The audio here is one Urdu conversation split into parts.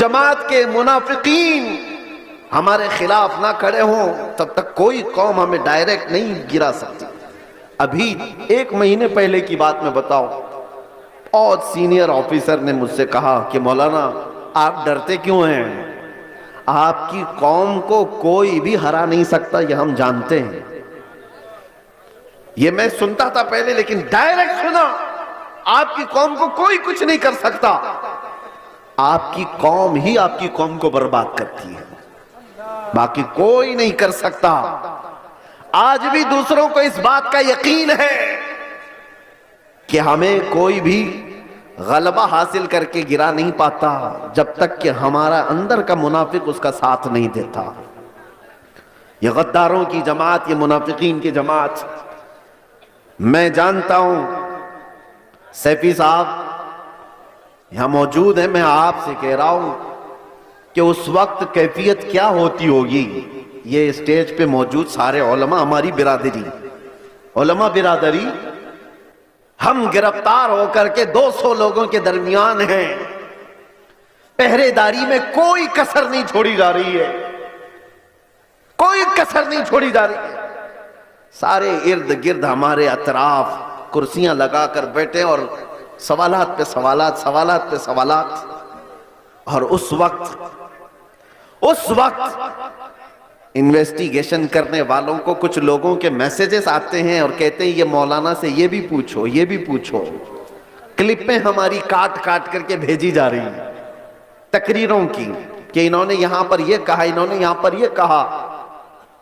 جماعت کے منافقین ہمارے خلاف نہ کھڑے ہوں تب تک کوئی قوم ہمیں ڈائریکٹ نہیں گرا سکتی۔ ابھی 1 مہینے پہلے کی بات میں بتاؤ، بہت سینئر آفیسر نے مجھ سے کہا کہ مولانا آپ ڈرتے کیوں ہیں؟ آپ کی قوم کو کوئی بھی ہرا نہیں سکتا، یہ ہم جانتے ہیں۔ یہ میں سنتا تھا پہلے، لیکن ڈائریکٹ سنا، آپ کی قوم کو کوئی کچھ نہیں کر سکتا، آپ کی قوم ہی آپ کی قوم کو برباد کرتی ہے، باقی کوئی نہیں کر سکتا۔ آج بھی دوسروں کو اس بات کا یقین ہے کہ ہمیں کوئی بھی غلبہ حاصل کر کے گرا نہیں پاتا جب تک کہ ہمارا اندر کا منافق اس کا ساتھ نہیں دیتا۔ یہ غداروں کی جماعت، یہ منافقین کی جماعت، میں جانتا ہوں سیفی صاحب یہاں موجود ہیں، میں آپ سے کہہ رہا ہوں کہ اس وقت کیفیت کیا ہوتی ہوگی۔ یہ اسٹیج پہ موجود سارے علماء، ہماری برادری، علماء برادری، ہم گرفتار ہو کر کے 200 لوگوں کے درمیان ہیں، پہرے داری میں کوئی کسر نہیں چھوڑی جا رہی ہے، کوئی کسر نہیں چھوڑی جا رہی ہے۔ سارے ارد گرد ہمارے اطراف کرسیاں لگا کر بیٹھے اور سوالات پہ سوالات، سوالات پہ سوالات۔ اور اس وقت انویسٹیگیشن کرنے والوں کو کچھ لوگوں کے میسیجز آتے ہیں اور کہتے ہیں یہ مولانا سے یہ بھی پوچھو، یہ بھی پوچھو۔ کلپیں ہماری کاٹ کاٹ کر کے بھیجی جا رہی ہیں تقریروں کی کہ انہوں نے یہاں پر یہ کہا، انہوں نے یہاں پر یہ کہا۔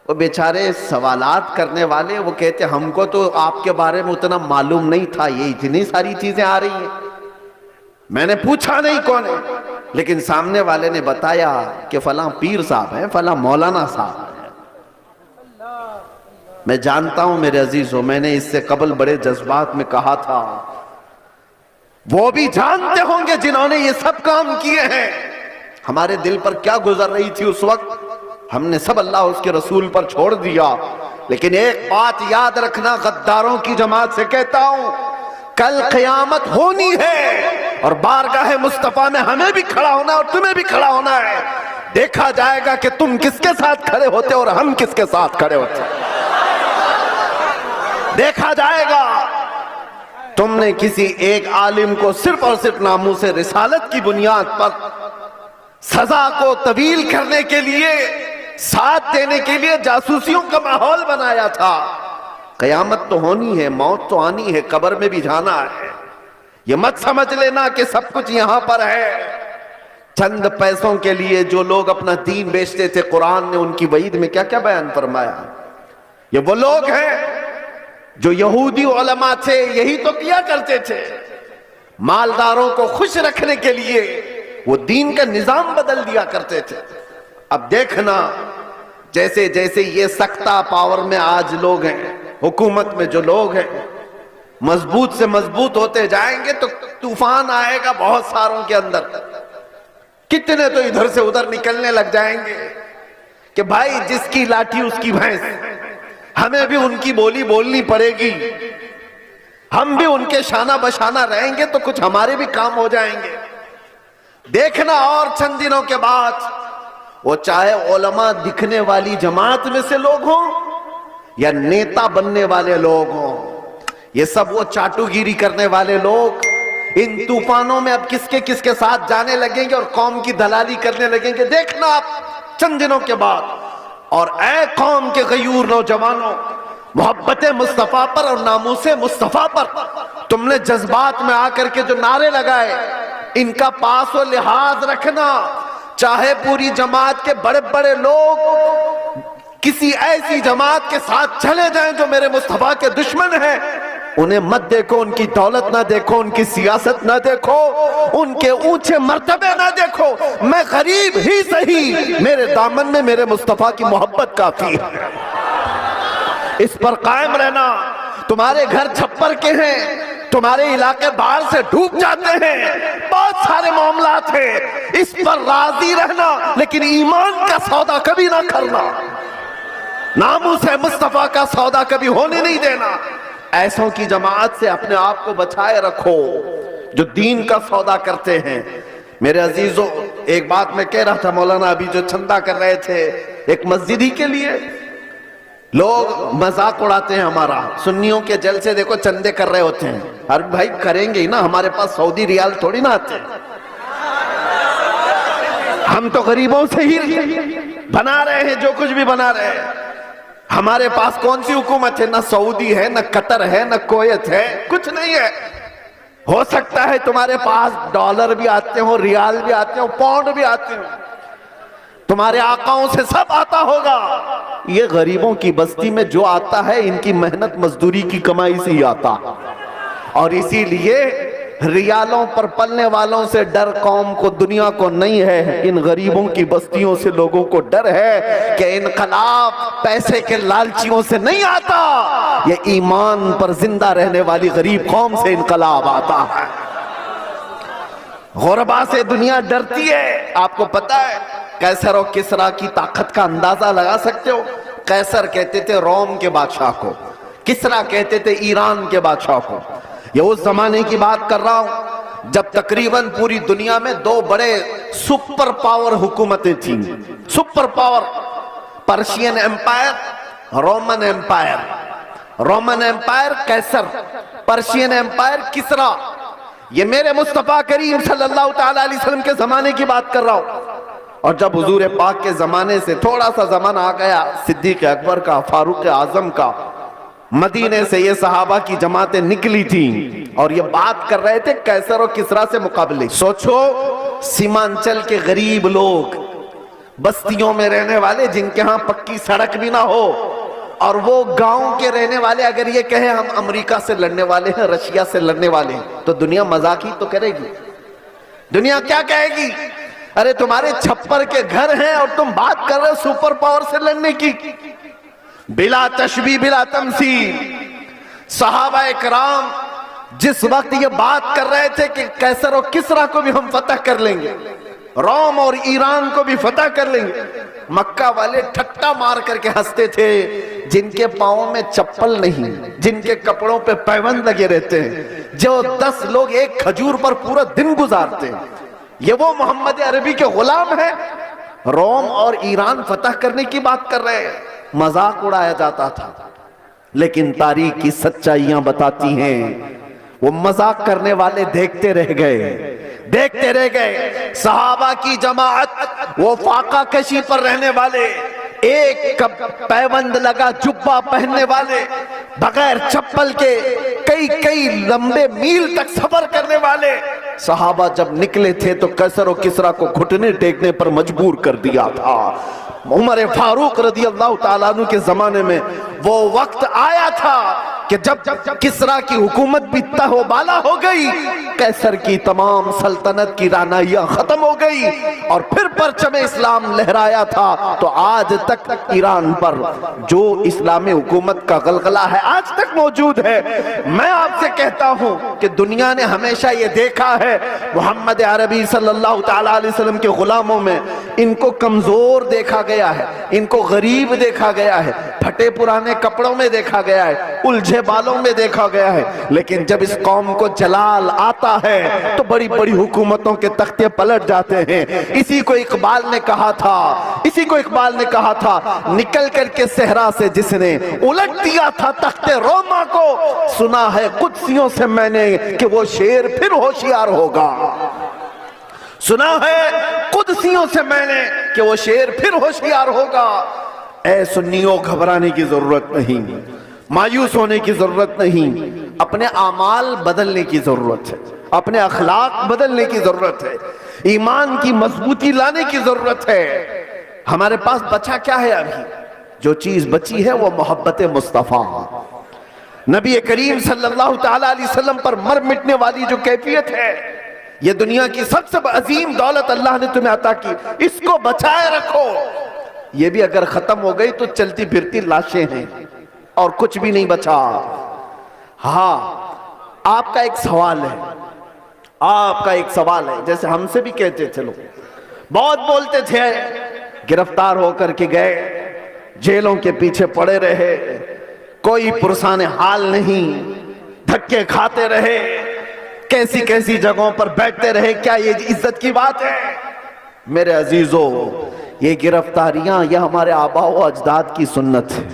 وہ بیچارے سوالات کرنے والے وہ کہتے ہم کو تو آپ کے بارے میں اتنا معلوم نہیں تھا، یہ اتنی ساری چیزیں آ رہی ہیں، میں نے پوچھا نہیں کون ہے، لیکن سامنے والے نے بتایا کہ فلاں پیر صاحب ہیں، فلاں مولانا صاحب ہیں۔ میں جانتا ہوں میرے عزیزوں، میں نے اس سے قبل بڑے جذبات میں کہا تھا، وہ بھی جانتے ہوں گے جنہوں نے یہ سب کام کیے ہیں ہمارے دل پر کیا گزر رہی تھی اس وقت۔ ہم نے سب اللہ اس کے رسول پر چھوڑ دیا، لیکن ایک بات یاد رکھنا، غداروں کی جماعت سے کہتا ہوں، کل قیامت ہونی ہے اور بارگاہ مصطفیٰ میں ہمیں بھی کھڑا ہونا ہے اور تمہیں بھی کھڑا ہونا ہے۔ دیکھا جائے گا کہ تم کس کے ساتھ کھڑے ہوتے اور ہم کس کے ساتھ کھڑے ہوتے، دیکھا جائے گا۔ تم نے کسی ایک عالم کو صرف اور صرف ناموس رسالت کی بنیاد پر سزا کو طویل کرنے کے لیے، ساتھ دینے کے لیے جاسوسیوں کا ماحول بنایا تھا۔ قیامت تو ہونی ہے، موت تو آنی ہے، قبر میں بھی جانا ہے۔ یہ مت سمجھ لینا کہ سب کچھ یہاں پر ہے۔ چند پیسوں کے لیے جو لوگ اپنا دین بیچتے تھے، قرآن نے ان کی وعید میں کیا کیا بیان فرمایا۔ یہ وہ لوگ ہیں جو یہودی علماء تھے، یہی تو کیا کرتے تھے، مالداروں کو خوش رکھنے کے لیے وہ دین کا نظام بدل دیا کرتے تھے۔ اب دیکھنا جیسے جیسے یہ سختہ پاور میں آج لوگ ہیں، حکومت میں جو لوگ ہیں، مضبوط سے مضبوط ہوتے جائیں گے تو طوفان آئے گا بہت ساروں کے اندر، کتنے تو ادھر سے ادھر نکلنے لگ جائیں گے کہ بھائی جس کی لاٹھی اس کی بھینس، ہمیں بھی ان کی بولی بولنی پڑے گی، ہم بھی ان کے شانہ بشانہ رہیں گے تو کچھ ہمارے بھی کام ہو جائیں گے۔ دیکھنا اور چند دنوں کے بعد وہ چاہے علماء دکھنے والی جماعت میں سے لوگ ہوں یا نیتا بننے والے لوگ ہوں، یہ سب وہ چاٹو گیری کرنے والے لوگ ان طوفانوں میں اب کس کے ساتھ جانے لگیں گے اور قوم کی دلالی کرنے لگیں گے۔ دیکھنا آپ چند دنوں کے بعد۔ اور اے قوم کے غیور نوجوانوں، محبت مصطفیٰ پر اور ناموس مصطفیٰ پر تم نے جذبات میں آ کر کے جو نعرے لگائے، ان کا پاس و لحاظ رکھنا۔ چاہے پوری جماعت کے بڑے بڑے لوگ کسی ایسی جماعت کے ساتھ چلے جائیں جو میرے مصطفیٰ کے دشمن ہیں، انہیں مت دیکھو، ان کی دولت نہ دیکھو، ان کی سیاست نہ دیکھو، ان کے اونچے مرتبے نہ دیکھو، میں غریب ہی صحیح، میرے دامن میں میرے مصطفیٰ کی محبت کافی ہے۔ اس پر قائم رہنا۔ تمہارے گھر چھپر کے ہیں، تمہارے علاقے باڑھ سے ڈوب جاتے ہیں، بہت سارے معاملات ہیں، اس پر راضی رہنا، لیکن ایمان کا سودا کبھی نہ کرنا، ناموس مصطفیٰ کا سودا کبھی ہونے نہیں دینا۔ ایسوں کی جماعت سے اپنے آپ کو بچائے رکھو جو دین کا سودا کرتے ہیں۔ میرے عزیزوں، ایک بات میں کہہ رہا تھا، مولانا ابھی جو چندہ کر رہے تھے ایک مسجد ہی کے لیے، لوگ مذاق اڑاتے ہیں ہمارا، سنیوں کے جلسے دیکھو چندے کر رہے ہوتے ہیں، ارے بھائی کریں گے ہی نا، ہمارے پاس سعودی ریال تھوڑی نہ آتے ہیں، ہم تو غریبوں سے ہی بنا رہے ہیں جو کچھ بھی بنا رہے ہیں۔ ہمارے پاس کون سی حکومت ہے؟ نہ سعودی ہے، نہ قطر ہے، نہ کویت ہے، کچھ نہیں ہے۔ ہو سکتا ہے تمہارے پاس ڈالر بھی آتے ہوں، ریال بھی آتے ہوں، پاؤنڈ بھی آتے ہوں، تمہارے آقاؤں سے سب آتا ہوگا، یہ غریبوں کی بستی میں جو آتا ہے ان کی محنت مزدوری کی کمائی سے ہی آتا، اور اسی لیے ریالوں پر پلنے والوں سے ڈر قوم کو، دنیا کو نہیں ہے، ان غریبوں کی بستیوں سے لوگوں کو ڈر ہے کہ انقلاب پیسے کے لالچیوں سے نہیں آتا، یہ ایمان پر زندہ رہنے والی غریب قوم سے انقلاب آتا ہے۔ غربا سے دنیا ڈرتی ہے۔ آپ کو پتا ہے قیصر و کسریٰ کی طاقت کا اندازہ لگا سکتے ہو؟ قیصر کہتے تھے روم کے بادشاہ کو، کسریٰ کہتے تھے ایران کے بادشاہ کو۔ یہ اس زمانے کی بات کر رہا ہوں جب تقریباً پوری دنیا میں دو بڑے سپر پاور حکومتیں تھیں، super power, Persian empire, Roman empire, Roman empire قیصر، پرشین ایمپائر کسریٰ۔ یہ میرے مصطفیٰ کریم صلی اللہ تعالیٰ علیہ وسلم کے زمانے کی بات کر رہا ہوں، اور جب حضور پاک کے زمانے سے تھوڑا سا زمانہ آ گیا صدیق اکبر کا، فاروق اعظم کا، مدینے سے یہ صحابہ کی جماعتیں نکلی تھیں اور یہ بات کر رہے تھے قیصر و کسریٰ سے مقابلے۔ سوچو سیمانچل کے غریب لوگ، بستیوں میں رہنے والے جن کے ہاں پکی سڑک بھی نہ ہو، اور وہ گاؤں کے رہنے والے اگر یہ کہیں ہم امریکہ سے لڑنے والے ہیں، رشیا سے لڑنے والے ہیں، تو دنیا مذاق ہی تو کرے گی۔ دنیا کیا کہے گی؟ ارے تمہارے چھپر کے گھر ہیں اور تم بات کر رہے سپر پاور سے لڑنے کی۔ بلا تشبیہ بلا تمثیل، صحابہ اکرام جس وقت یہ بات کر رہے تھے کہ قیصر و کسریٰ کو بھی ہم فتح کر لیں گے، روم اور ایران کو بھی فتح کر لیں گے، مکہ والے ٹھٹا مار کر کے ہنستے تھے، جن کے پاؤں میں چپل نہیں، جن کے کپڑوں پہ پیوند لگے رہتے ہیں، جو 10 لوگ ایک کھجور پر پورا دن گزارتے ہیں، یہ وہ محمد عربی کے غلام ہیں۔ روم اور ایران فتح کرنے کی بات کر رہے ہیں، مذاق اڑایا جاتا تھا، لیکن تاریخ کی سچائیاں بتاتی ہیں وہ مذاق کرنے والے دیکھتے رہ گئے۔ صحابہ کی جماعت، وہ فاقہ کشی پر رہنے والے، ایک پیوند لگا جبہ پہننے والے، بغیر چپل کے کئی لمبے میل تک سفر کرنے والے صحابہ جب نکلے تھے تو قیصر و کسریٰ کو گھٹنے ٹیکنے پر مجبور کر دیا تھا۔ عمر فاروق رضی اللہ تعالیٰ عنہ کے زمانے میں وہ وقت آیا تھا کہ جب کسریٰ کی حکومت بھی تہ و بالا ہو گئی، قیصر کی تمام سلطنت کی رعنائیاں ختم ہو گئی، اور پھر پرچم اسلام لہرایا تھا، تو آج تک ایران پر جو اسلامی حکومت کا غلغلہ ہے آج تک موجود ہے۔ میں آپ سے کہتا ہوں کہ دنیا نے ہمیشہ یہ دیکھا ہے محمد عربی صلی اللہ تعالیٰ علیہ وسلم کے غلاموں میں ان کو کمزور دیکھا گیا ہے، ان کو غریب دیکھا گیا ہے، پھٹے پرانے کپڑوں میں دیکھا گیا ہے، الجھے بالوں میں دیکھا گیا ہے، لیکن جب اس قوم کو جلال آتا ہے تو بڑی بڑی حکومتوں کے تختے پلٹ جاتے ہیں۔ اسی کو اقبال نے کہا تھا، نکل کر کے صحرا سے جس نے الٹ دیا تھا تخت روما کو، سنا ہے قدسیوں سے میں نے کہ وہ شیر پھر ہوشیار ہوگا۔ سنا ہے قدسیوں سے میں نے کہ وہ شیر پھر ہوشیار ہوگا۔ اے سنیوں، گھبرانے کی ضرورت نہیں، مایوس ہونے کی ضرورت نہیں، اپنے اعمال بدلنے کی ضرورت ہے، اپنے اخلاق بدلنے کی ضرورت ہے، ایمان کی مضبوطی لانے کی ضرورت ہے۔ ہمارے پاس بچا کیا ہے؟ ابھی جو چیز بچی ہے وہ محبت مصطفیٰ، نبی کریم صلی اللہ تعالیٰ علیہ وسلم پر مر مٹنے والی جو کیفیت ہے، یہ دنیا کی سب سے عظیم دولت اللہ نے تمہیں عطا کی، اس کو بچائے رکھو۔ یہ بھی اگر ختم ہو گئی تو چلتی پھرتی لاشیں ہیں اور کچھ بھی نہیں بچا۔ ہاں، آپ کا ایک سوال ہے، جیسے ہم سے بھی کہتے تھے لوگ، بہت بولتے تھے، گرفتار ہو کر کے گئے، جیلوں کے پیچھے پڑے رہے، کوئی پرسان حال نہیں، دھکے کھاتے رہے، کیسی کیسی جگہوں پر بیٹھتے رہے، کیا یہ عزت کی بات ہے؟ میرے عزیزو، یہ گرفتاریاں یہ ہمارے آباء و اجداد کی سنت ہے۔